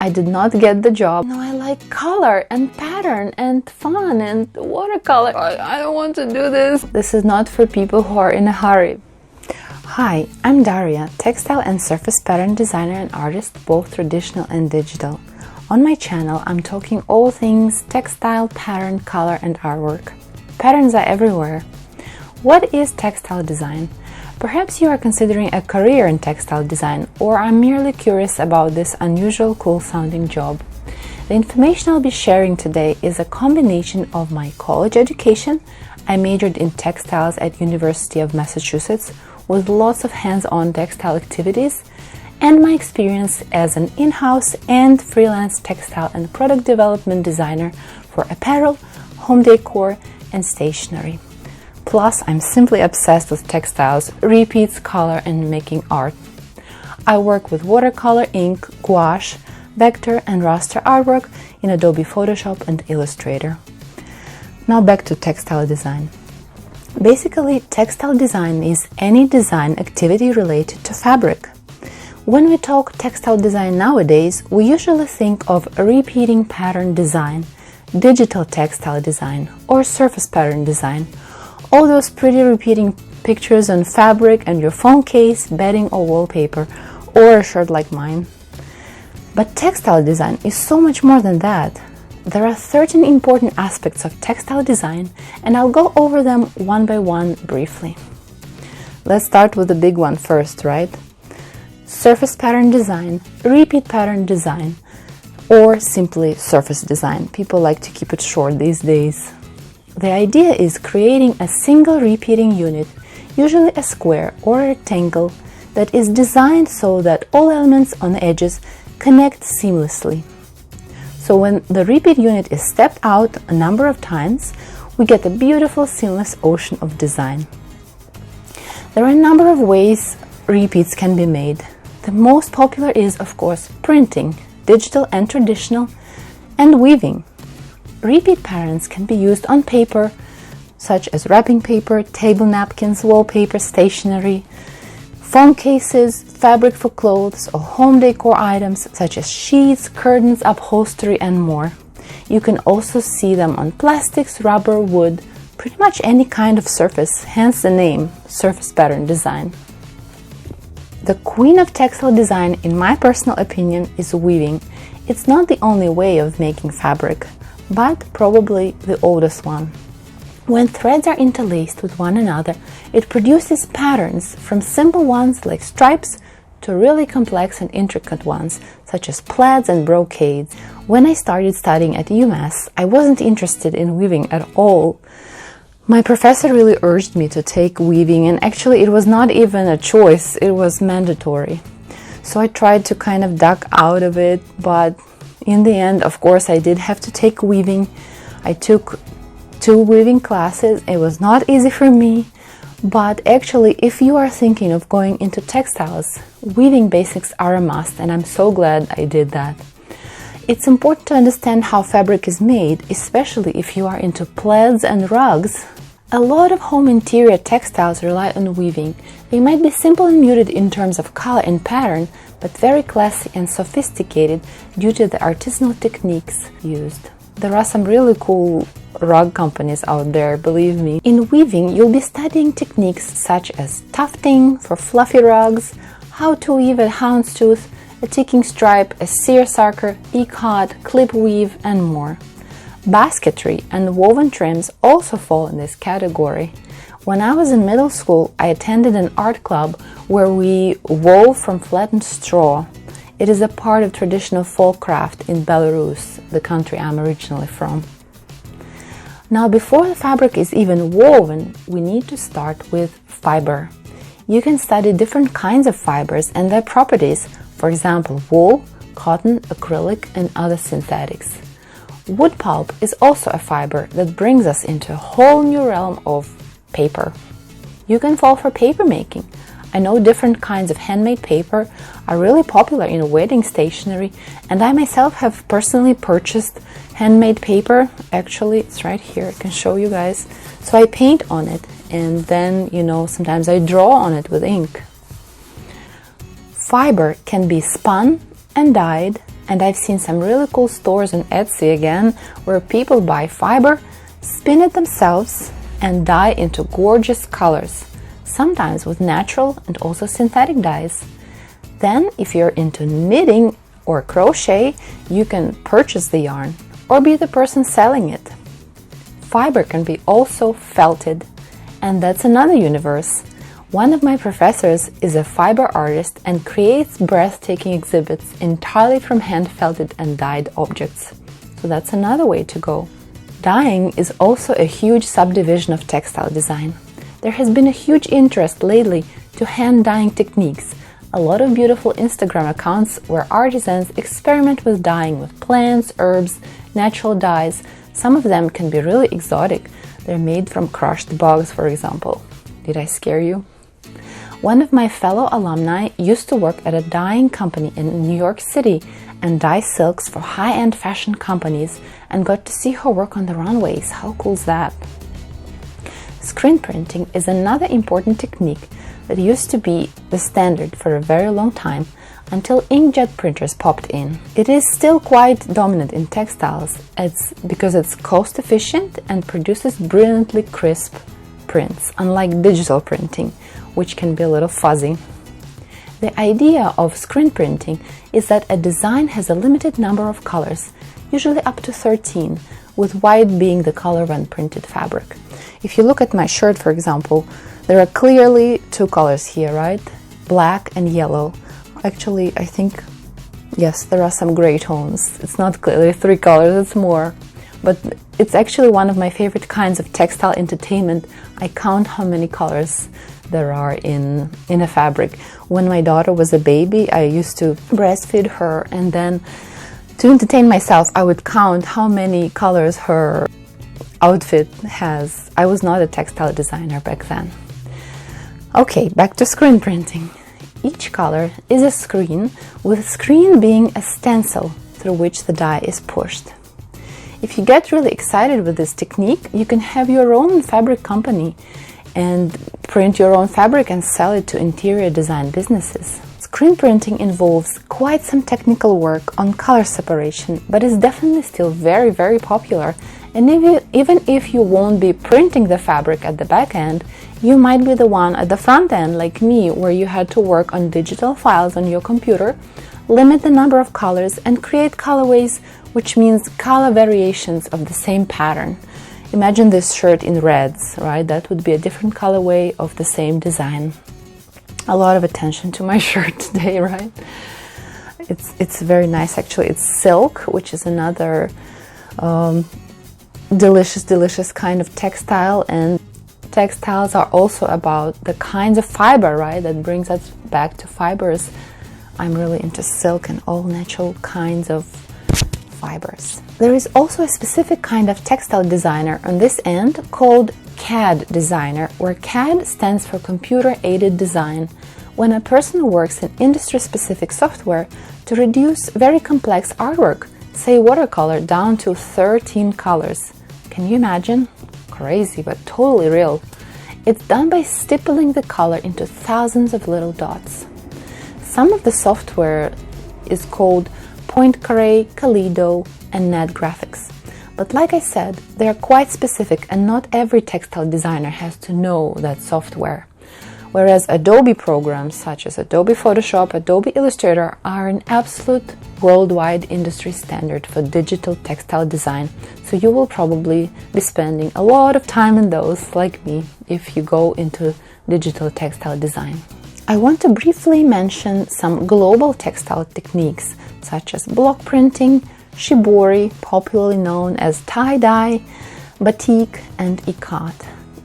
I did not get the job. No, I like color and pattern and fun and watercolor. I don't want to do this. This is not for people who are in a hurry. Hi, I'm Darya, textile and surface pattern designer and artist, both traditional and digital. On my channel, I'm talking all things textile, pattern, color, and artwork. Patterns are everywhere. What is textile design? Perhaps you are considering a career in textile design, or are merely curious about this unusual, cool-sounding job. The information I'll be sharing today is a combination of my college education. I majored in textiles at University of Massachusetts with lots of hands-on textile activities, and my experience as an in-house and freelance textile and product development designer for apparel, home decor, and stationery. Plus, I'm simply obsessed with textiles, repeats, color, and making art. I work with watercolor, ink, gouache, vector, and raster artwork in Adobe Photoshop and Illustrator. Now back to textile design. Basically, textile design is any design activity related to fabric. When we talk textile design nowadays, we usually think of repeating pattern design, digital textile design, or surface pattern design. All those pretty repeating pictures on fabric and your phone case, bedding, or wallpaper, or a shirt like mine. But textile design is so much more than that. There are 13 important aspects of textile design, and I'll go over them one by one briefly. Let's start with the big one first, right? Surface pattern design, repeat pattern design, or simply surface design. People like to keep it short these days. The idea is creating a single repeating unit, usually a square or a rectangle, that is designed so that all elements on the edges connect seamlessly. So when the repeat unit is stepped out a number of times, we get a beautiful seamless ocean of design. There are a number of ways repeats can be made. The most popular is, of course, printing, digital and traditional, and weaving. Repeat patterns can be used on paper, such as wrapping paper, table napkins, wallpaper, stationery, phone cases, fabric for clothes, or home decor items such as sheets, curtains, upholstery, and more. You can also see them on plastics, rubber, wood, pretty much any kind of surface, hence the name, surface pattern design. The queen of textile design, in my personal opinion, is weaving. It's not the only way of making fabric, but probably the oldest one. When threads are interlaced with one another, it produces patterns, from simple ones like stripes to really complex and intricate ones, such as plaids and brocades. When I started studying at UMass, I wasn't interested in weaving at all. My professor really urged me to take weaving, and actually it was not even a choice, it was mandatory. So I tried to kind of duck out of it, but in the end, of course, I did have to take weaving. I took 2 weaving classes. It was not easy for me, but actually, if you are thinking of going into textiles, weaving basics are a must, and I'm so glad I did that. It's important to understand how fabric is made, especially if you are into plaids and rugs. A lot of home interior textiles rely on weaving. They might be simple and muted in terms of color and pattern, but very classy and sophisticated due to the artisanal techniques used. There are some really cool rug companies out there, believe me. In weaving, you'll be studying techniques such as tufting for fluffy rugs, how to weave a houndstooth, a ticking stripe, a seersucker, ikat, clip weave, and more. Basketry and woven trims also fall in this category. When I was in middle school, I attended an art club where we wove from flattened straw. It is a part of traditional folk craft in Belarus, the country I'm originally from. Now, before the fabric is even woven, we need to start with fiber. You can study different kinds of fibers and their properties, for example, wool, cotton, acrylic, and other synthetics. Wood pulp is also a fiber that brings us into a whole new realm of paper. You can fall for paper making. I know different kinds of handmade paper are really popular in wedding stationery, and I myself have personally purchased handmade paper. Actually, it's right here, I can show you guys. So I paint on it, and then, sometimes I draw on it with ink. Fiber can be spun and dyed, And I've seen some really cool stores on Etsy again, where people buy fiber, spin it themselves, and dye into gorgeous colors, sometimes with natural and also synthetic dyes. Then, if you're into knitting or crochet, you can purchase the yarn or be the person selling it. Fiber can be also felted, and that's another universe. One of my professors is a fiber artist and creates breathtaking exhibits entirely from hand-felted and dyed objects. So that's another way to go. Dyeing is also a huge subdivision of textile design. There has been a huge interest lately to hand dyeing techniques. A lot of beautiful Instagram accounts where artisans experiment with dyeing with plants, herbs, natural dyes. Some of them can be really exotic. They're made from crushed bugs, for example. Did I scare you? One of my fellow alumni used to work at a dyeing company in New York City and dye silks for high-end fashion companies and got to see her work on the runways. How cool is that? Screen printing is another important technique that used to be the standard for a very long time until inkjet printers popped in. It is still quite dominant in textiles because it's cost efficient and produces brilliantly crisp prints, unlike digital printing, which can be a little fuzzy. The idea of screen printing is that a design has a limited number of colors, usually up to 13, with white being the color when printed fabric. If you look at my shirt, for example, there are clearly two colors here, right? Black and yellow. Actually, I think, yes, there are some gray tones. It's not clearly three colors, it's more. But it's actually one of my favorite kinds of textile entertainment. I count how many colors there are in a fabric. When my daughter was a baby, I used to breastfeed her, and then to entertain myself, I would count how many colors her outfit has. I was not a textile designer back then. Okay, back to screen printing. Each color is a screen, with a screen being a stencil through which the dye is pushed. If you get really excited with this technique, you can have your own fabric company and print your own fabric and sell it to interior design businesses. Screen printing involves quite some technical work on color separation, but is definitely still very, very popular. And even if you won't be printing the fabric at the back end, you might be the one at the front end, like me, where you had to work on digital files on your computer, limit the number of colors, and create colorways, which means color variations of the same pattern. Imagine this shirt in reds, right? That would be a different colorway of the same design. A lot of attention to my shirt today, right? It's very nice, actually. It's silk, which is another delicious kind of textile, and textiles are also about the kinds of fiber, right? That brings us back to fibers. I'm really into silk and all natural kinds of fibers. There is also a specific kind of textile designer on this end called CAD designer, where CAD stands for computer aided design, when a person works in industry-specific software to reduce very complex artwork, say watercolor, down to 13 colors. Can you imagine? Crazy, but totally real. It's done by stippling the color into thousands of little dots. Some of the software is called Pointcaré, Kaleido, and Net Graphics. But like I said, they are quite specific, and not every textile designer has to know that software. Whereas Adobe programs such as Adobe Photoshop, Adobe Illustrator are an absolute worldwide industry standard for digital textile design, so you will probably be spending a lot of time in those, like me, if you go into digital textile design. I want to briefly mention some global textile techniques such as block printing, shibori, popularly known as tie-dye, batik, and ikat.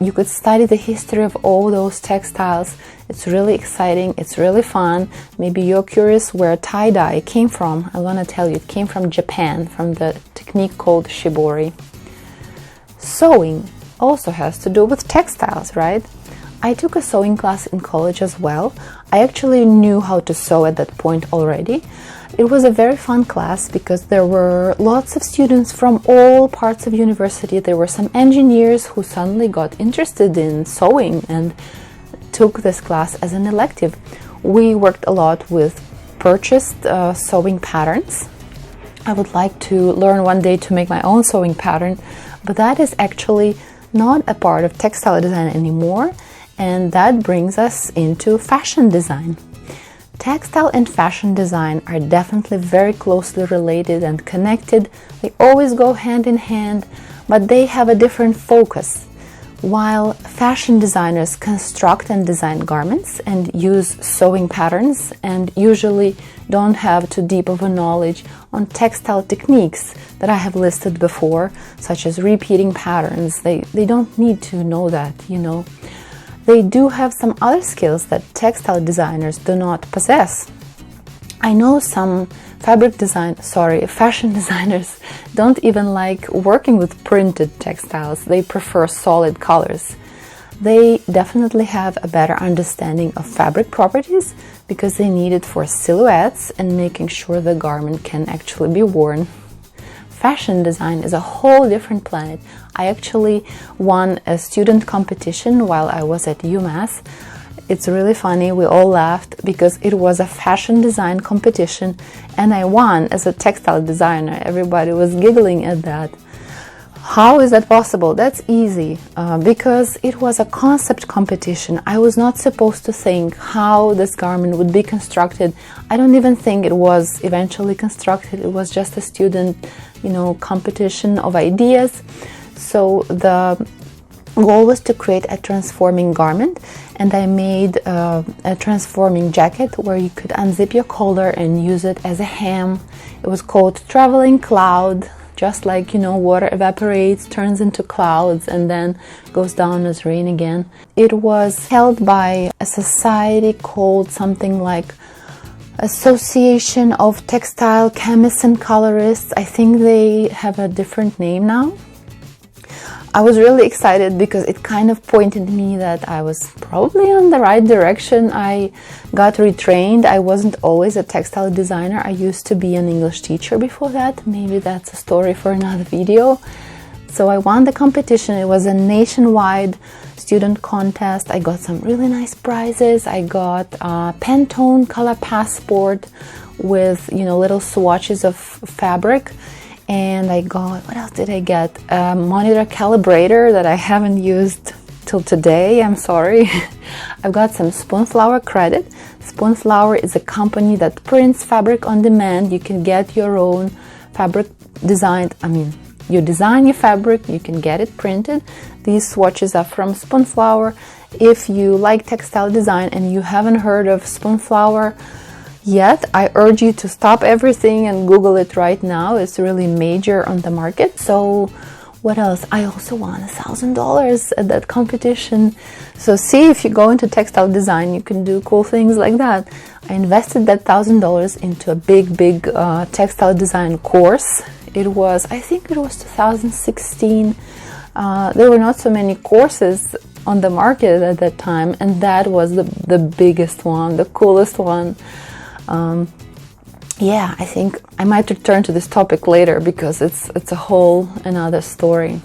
You could study the history of all those textiles. It's really exciting, it's really fun. Maybe you're curious where tie-dye came from. I want to tell you, it came from Japan, from the technique called shibori. Sewing also has to do with textiles, right? I took a sewing class in college as well. I actually knew how to sew at that point already. It was a very fun class because there were lots of students from all parts of university. There were some engineers who suddenly got interested in sewing and took this class as an elective. We worked a lot with purchased sewing patterns I would like to learn one day to make my own sewing pattern, but that is actually not a part of textile design anymore, and that brings us into fashion design. Textile and fashion design are definitely very closely related and connected. They always go hand in hand, but they have a different focus. While fashion designers construct and design garments and use sewing patterns and usually don't have too deep of a knowledge on textile techniques that I have listed before, such as repeating patterns, they don't need to know that, you know. They do have some other skills that textile designers do not possess. I know some fashion designers don't even like working with printed textiles. They prefer solid colors. They definitely have a better understanding of fabric properties because they need it for silhouettes and making sure the garment can actually be worn. Fashion design is a whole different planet. I actually won a student competition while I was at UMass. It's really funny, we all laughed because it was a fashion design competition and I won as a textile designer. Everybody was giggling at that. How is that possible? That's easy, because it was a concept competition. I was not supposed to think how this garment would be constructed. I don't even think it was eventually constructed. It was just a student, competition of ideas. So the goal was to create a transforming garment, and I made a transforming jacket where you could unzip your collar and use it as a hem. It was called Traveling Cloud. Just like, water evaporates, turns into clouds, and then goes down as rain again. It was held by a society called something like Association of Textile Chemists and Colorists. I think they have a different name now. I was really excited because it kind of pointed me that I was probably on the right direction. I got retrained. I wasn't always a textile designer. I used to be an English teacher before that. Maybe that's a story for another video. So I won the competition. It was a nationwide student contest. I got some really nice prizes. I got a Pantone color passport with, little swatches of fabric. And I got, what else did I get? A monitor calibrator that I haven't used till today, I'm sorry. I've got some Spoonflower credit. Spoonflower is a company that prints fabric on demand. You can get your own fabric designed. You design your fabric, you can get it printed. These swatches are from Spoonflower. If you like textile design and you haven't heard of Spoonflower yet, I urge you to stop everything and Google it right now. It's really major on the market. So what else? I also won $1,000 at that competition. So see, if you go into textile design, you can do cool things like that. I invested that $1,000 into a big textile design course. I think it was 2016. There were not so many courses on the market at that time, and that was the biggest one, the coolest one. I think I might return to this topic later because it's a whole another story.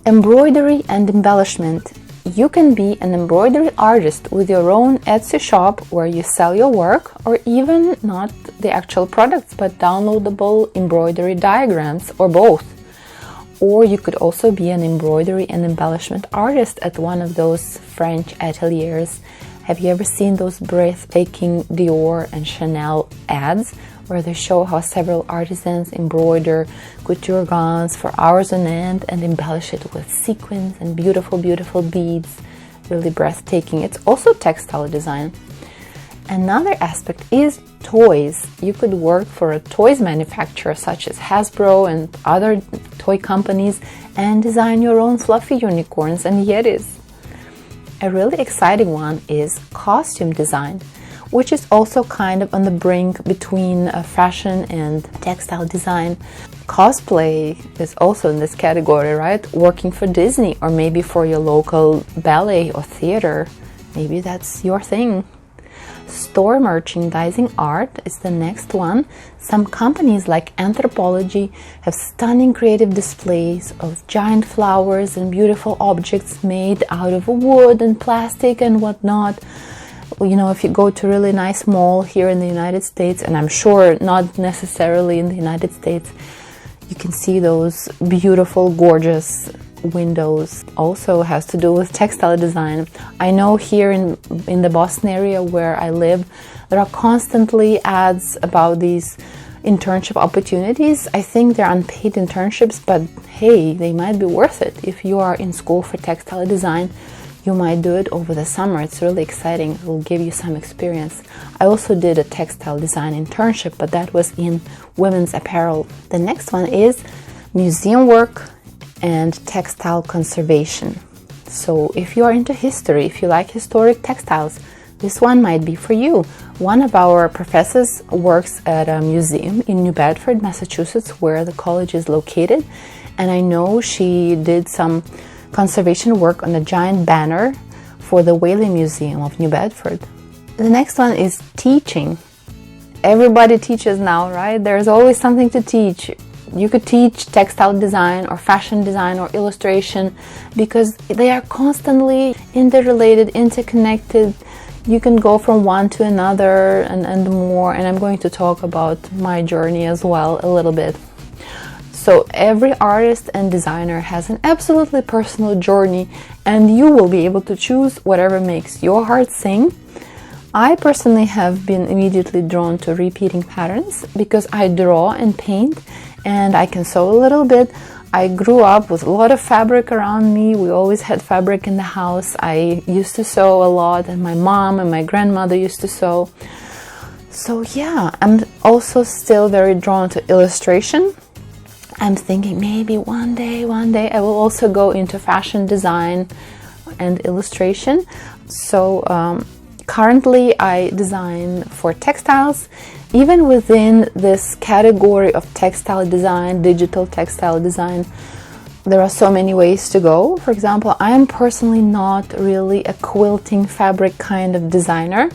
Embroidery and embellishment. You can be an embroidery artist with your own Etsy shop where you sell your work, or even not the actual products but downloadable embroidery diagrams, or both. Or you could also be an embroidery and embellishment artist at one of those French ateliers. Have you ever seen those breathtaking Dior and Chanel ads where they show how several artisans embroider couture gowns for hours on end and embellish it with sequins and beautiful beads? Really breathtaking. It's also textile design. Another aspect is toys. You could work for a toys manufacturer such as Hasbro and other toy companies and design your own fluffy unicorns and yetis. A really exciting one is costume design, which is also kind of on the brink between fashion and textile design. Cosplay is also in this category, right? Working for Disney or maybe for your local ballet or theater. Maybe that's your thing. Store merchandising art is the next one. Some companies like Anthropologie have stunning creative displays of giant flowers and beautiful objects made out of wood and plastic and whatnot. You know, if you go to a really nice mall here in the United States, and I'm sure not necessarily in the United States, you can see those beautiful, gorgeous windows. Also has to do with textile design. I know here in the Boston area where I live, there are constantly ads about these internship opportunities. I think they're unpaid internships, but hey, they might be worth it. If you are in school for textile design, you might do it over the summer. It's really exciting. It will give you some experience. I also did a textile design internship, but that was in women's apparel. The next one is museum work and textile conservation. So if you are into history, if you like historic textiles, this one might be for you. One of our professors works at a museum in New Bedford, Massachusetts, where the college is located. And I know she did some conservation work on a giant banner for the Whaley Museum of New Bedford. The next one is teaching. Everybody teaches now, right? There's always something to teach. You could teach textile design or fashion design or illustration because they are constantly interrelated, interconnected. You can go from one to another and more, and I'm going to talk about my journey as well a little bit. So every artist and designer has an absolutely personal journey, and you will be able to choose whatever makes your heart sing. I personally have been immediately drawn to repeating patterns because I draw and paint and I can sew a little bit. I grew up with a lot of fabric around me. We always had fabric in the house. I used to sew a lot, and my mom and my grandmother used to sew. So yeah, I'm also still very drawn to illustration. I'm thinking maybe one day I will also go into fashion design and illustration. So currently I design for textiles. Even within this category of textile design, digital textile design, there are so many ways to go. For example, I am personally not really a quilting fabric kind of designer.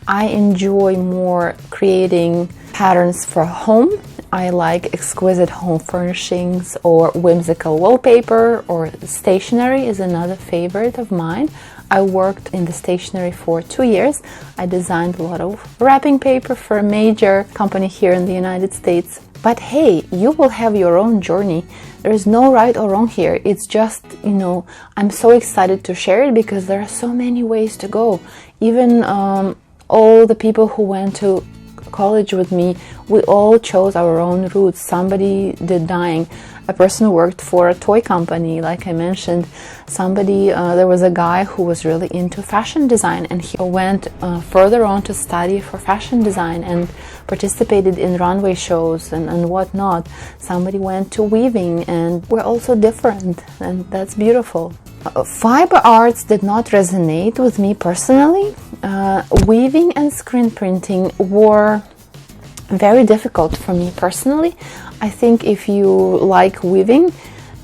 I enjoy more creating patterns for home. I like exquisite home furnishings or whimsical wallpaper, or stationery is another favorite of mine. I worked in the stationery for 2 years. I designed a lot of wrapping paper for a major company here in the United States. But hey, you will have your own journey. There is no right or wrong here. It's just, you know, I'm so excited to share it because there are so many ways to go. Even all the people who went to college with me, we all chose our own routes. Somebody did dyeing. A person worked for a toy company, like I mentioned. There was a guy who was really into fashion design, and he went further on to study for fashion design and participated in runway shows and whatnot. Somebody went to weaving, and we're also different, and that's beautiful. Fiber arts did not resonate with me personally. Weaving and screen printing were very difficult for me personally. I think if you like weaving,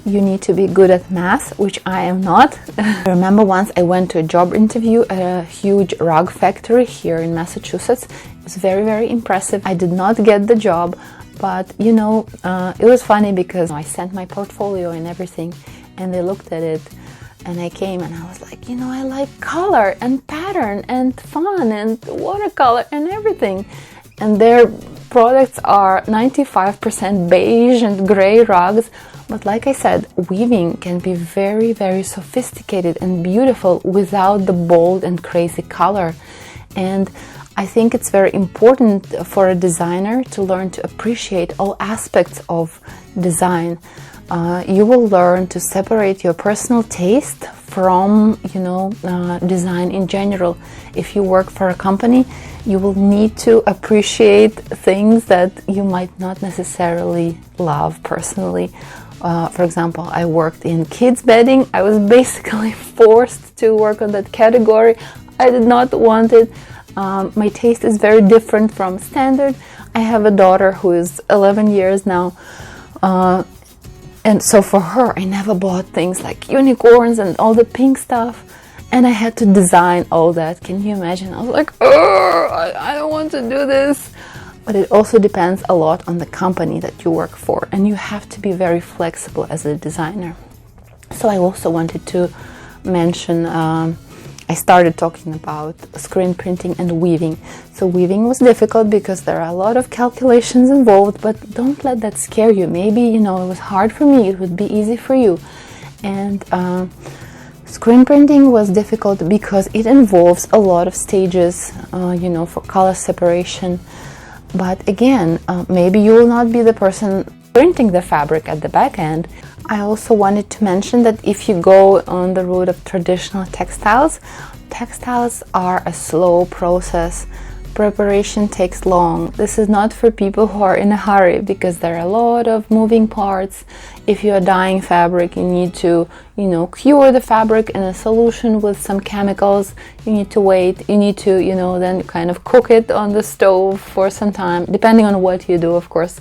you need to be good at math, which I am not. I remember once I went to a job interview at a huge rug factory here in Massachusetts. It was very, very impressive. I did not get the job, but you know, it was funny because I sent my portfolio and everything, and they looked at it. And I came and I was like, you know, I like color and pattern and fun and watercolor and everything. And their products are 95% beige and gray rugs. But like I said, weaving can be very, very sophisticated and beautiful without the bold and crazy color. And I think it's very important for a designer to learn to appreciate all aspects of design. You will learn to separate your personal taste from, you know, design in general. If you work for a company, you will need to appreciate things that you might not necessarily love personally. For example, I worked in kids bedding. I was basically forced to work on that category. I did not want it. My taste is very different from standard. I have a daughter who is 11 years now. And so for her, I never bought things like unicorns and all the pink stuff. And I had to design all that. Can you imagine? I was like, I don't want to do this. But it also depends a lot on the company that you work for. And you have to be very flexible as a designer. So I also wanted to mention I started talking about screen printing and weaving. So weaving was difficult because there are a lot of calculations involved, but don't let that scare you. Maybe, you know, it was hard for me, it would be easy for you. And screen printing was difficult because it involves a lot of stages, you know, for color separation. But again, maybe you will not be the person printing the fabric at the back end. I also wanted to mention that if you go on the route of traditional textiles, textiles are a slow process. Preparation takes long. This is not for people who are in a hurry because there are a lot of moving parts. If you are dyeing fabric, you need to, you know, cure the fabric in a solution with some chemicals. You need to wait. You need to, you know, then kind of cook it on the stove for some time, depending on what you do, of course.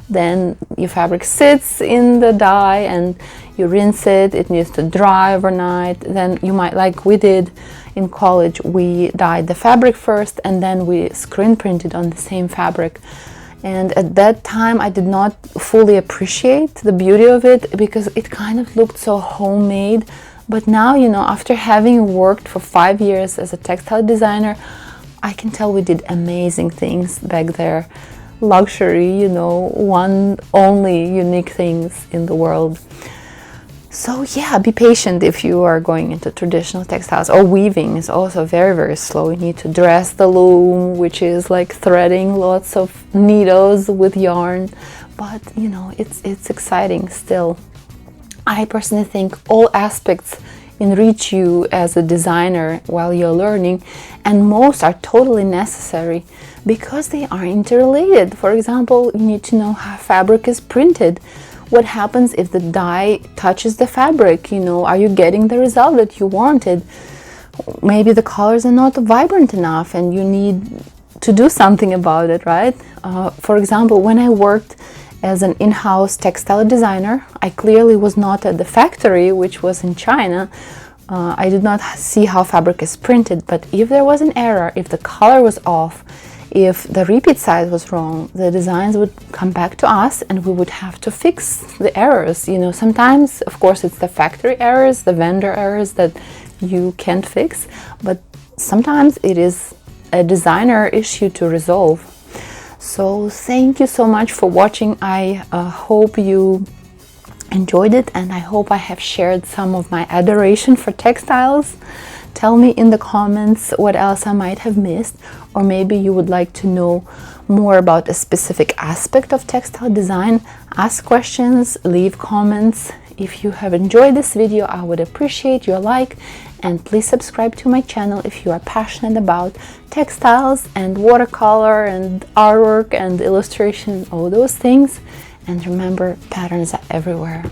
Then your fabric sits in the dye and you rinse it. It needs to dry overnight. Then you might, like we did in college, we dyed the fabric first and then we screen printed on the same fabric. And at that time I did not fully appreciate the beauty of it because it kind of looked so homemade. But now, you know, after having worked for 5 years as a textile designer, I can tell we did amazing things back there. Luxury, you know, one only unique things in the world. So yeah, be patient if you are going into traditional textiles. Or weaving is also very, very slow. You need to dress the loom, which is like threading lots of needles with yarn. But you know, it's exciting still. I personally think all aspects enrich you as a designer while you're learning, and most are totally necessary because they are interrelated. For example, you need to know how fabric is printed. What happens if the dye touches the fabric? You know, are you getting the result that you wanted? Maybe the colors are not vibrant enough and you need to do something about it, right? For example, when I worked as an in-house textile designer, I clearly was not at the factory, which was in China. I did not see how fabric is printed, but if there was an error, if the color was off, if the repeat size was wrong, the designs would come back to us and we would have to fix the errors. You know, sometimes, of course, it's the factory errors, the vendor errors that you can't fix, but sometimes it is a designer issue to resolve. So thank you so much for watching. I hope you enjoyed it, and I hope I have shared some of my adoration for textiles. Tell me in the comments what else I might have missed, or maybe you would like to know more about a specific aspect of textile design. Ask questions, leave comments. If you have enjoyed this video, I would appreciate your like, and please subscribe to my channel if you are passionate about textiles and watercolor and artwork and illustration, all those things. And remember, patterns are everywhere.